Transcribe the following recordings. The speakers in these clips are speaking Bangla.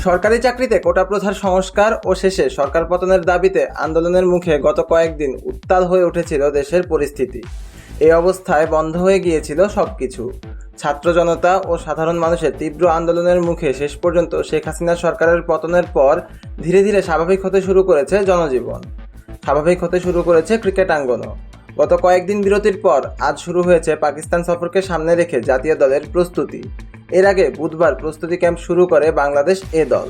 সরকারি চাকরিতে কোটা প্রথার সংস্কার ও শেষে সরকার পতনের দাবিতে আন্দোলনের মুখে গত কয়েকদিন উত্তাল হয়ে উঠেছিল দেশের পরিস্থিতি। এই অবস্থায় বন্ধ হয়ে গিয়েছিল সবকিছু। ছাত্র জনতা ও সাধারণ মানুষের তীব্র আন্দোলনের মুখে শেষ পর্যন্ত শেখ হাসিনা সরকারের পতনের পর ধীরে ধীরে স্বাভাবিক হতে শুরু করেছে জনজীবন, স্বাভাবিক হতে শুরু করেছে ক্রিকেটাঙ্গনও। গত কয়েকদিন বিরতির পর আজ শুরু হয়েছে পাকিস্তান সফরকে সামনে রেখে জাতীয় দলের প্রস্তুতি। এর আগে বুধবার প্রস্তুতি ক্যাম্প শুরু করে বাংলাদেশ এ দল।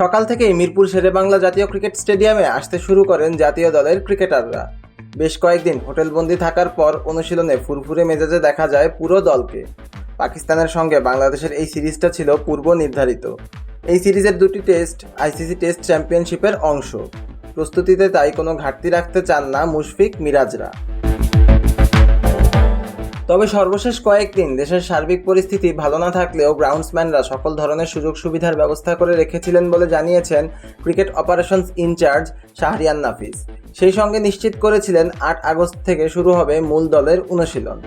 সকাল থেকেই মিরপুর শেরেবাংলা জাতীয় ক্রিকেট স্টেডিয়ামে আসতে শুরু করেন জাতীয় দলের ক্রিকেটাররা। বেশ কয়েকদিন হোটেলবন্দি থাকার পর অনুশীলনে ফুরফুরে মেজাজে দেখা যায় পুরো দলকে। পাকিস্তানের সঙ্গে বাংলাদেশের এই সিরিজটা ছিল পূর্ব নির্ধারিত। এই সিরিজের দুটি টেস্ট আইসিসি টেস্ট চ্যাম্পিয়নশিপের অংশ। প্রস্তুতিতে তাই কোনো ঘাটতি রাখতে চান না মুশফিক মিরাজরা। তবে সর্বশেষ কয়েকদিন দেশের সার্বিক পরিস্থিতি ভালো না থাকলেও গ্রাউন্ডসম্যানরা সকল ধরনের সুযোগ সুবিধার ব্যবস্থা করে রেখেছিলেন বলে জানিয়েছেন ক্রিকেট অপারেশনস ইনচার্জ শাহরিয়ার নাফিস। সেই সঙ্গে নিশ্চিত করেছিলেন 8 আগস্ট থেকে শুরু হবে মূল দলের অনুশীলন।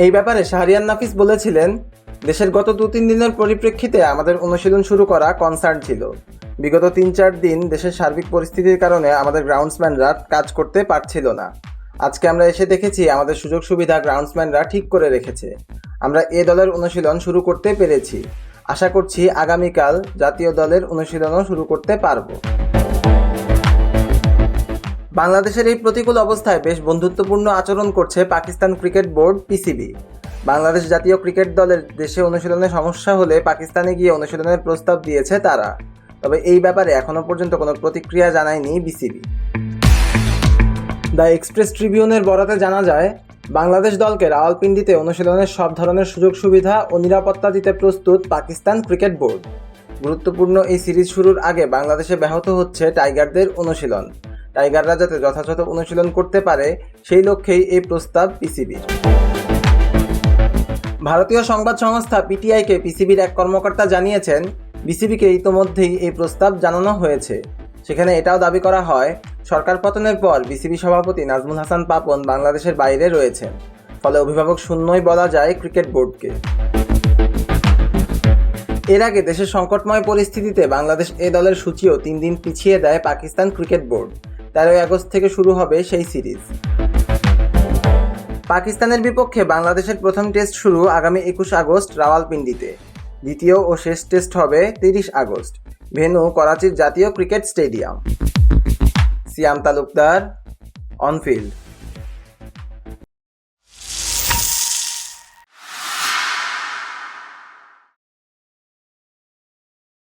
এই ব্যাপারে শাহরিয়ার নাফিস বলেছিলেন, দেশের গত 2-3 দিনের পরিপ্রেক্ষিতে আমাদের অনুশীলন শুরু করা কনসার্ন ছিল। বিগত 3-4 দিন দেশের সার্বিক পরিস্থিতির কারণে আমাদের গ্রাউন্ডসম্যানরা কাজ করতে পারছিল না। আজকে আমরা এসে দেখেছি আমাদের সুযোগ সুবিধা গ্রাউন্ডসম্যানরা ঠিক করে রেখেছে। আমরা এ দলের অনুশীলন শুরু করতে পেরেছি। আশা করছি আগামীকাল জাতীয় দলের অনুশীলনও শুরু করতে পারব। বাংলাদেশের এই প্রতিকূল অবস্থায় বেশ বন্ধুত্বপূর্ণ আচরণ করছে Pakistan cricket board PCB. Bangladesh জাতীয় ক্রিকেট দলের দেশে অনুশীলনে সমস্যা হলে পাকিস্তানে গিয়ে অনুশীলনের প্রস্তাব দিয়েছে তারা। তবে এই ব্যাপারে এখনও পর্যন্ত কোনো প্রতিক্রিয়া জানায়নি বিসিবি। দ্য এক্সপ্রেস ট্রিবিউনের বরাতে জানা যায়, বাংলাদেশ দলকে রাওয়ালপিন্ডিতে অনুশীলনের সব ধরনের সুযোগ সুবিধা ও নিরাপত্তা দিতে প্রস্তুত পাকিস্তান ক্রিকেট বোর্ড। গুরুত্বপূর্ণ এই সিরিজ শুরুর আগে বাংলাদেশে ব্যাহত হচ্ছে টাইগারদের অনুশীলন। টাইগাররা যাতে যথাযথ অনুশীলন করতে পারে সেই লক্ষ্যেই এই প্রস্তাব পিসিবির। ভারতীয় সংবাদ সংস্থা পিটিআইকে পিসিবির এক কর্মকর্তা জানিয়েছেন, বিসিবিকে ইতোমধ্যেই এই প্রস্তাব জানানো হয়েছে। সেখানে এটাও দাবি করা হয়, সরকার পতনের পর বিসিবি সভাপতি নাজমুল হাসান পাপন বাংলাদেশের বাইরে রয়েছেন। ফলে অভিভাবক শূন্যই বলা যায় ক্রিকেট বোর্ডকে। এর আগে দেশের সংকটময় পরিস্থিতিতে বাংলাদেশ এ দলের সূচিও 3 দিন পিছিয়ে দেয় পাকিস্তান ক্রিকেট বোর্ড। 13 আগস্ট থেকে শুরু হবে সেই সিরিজ। পাকিস্তানের বিপক্ষে বাংলাদেশের প্রথম টেস্ট শুরু আগামী 21 আগস্ট রাওয়ালপিন্ডিতে। দ্বিতীয় ও শেষ টেস্ট হবে 30 আগস্ট। ভেন্যু করাচির জাতীয় ক্রিকেট স্টেডিয়াম। সিয়াম তালুকদার, অনফিল্ড।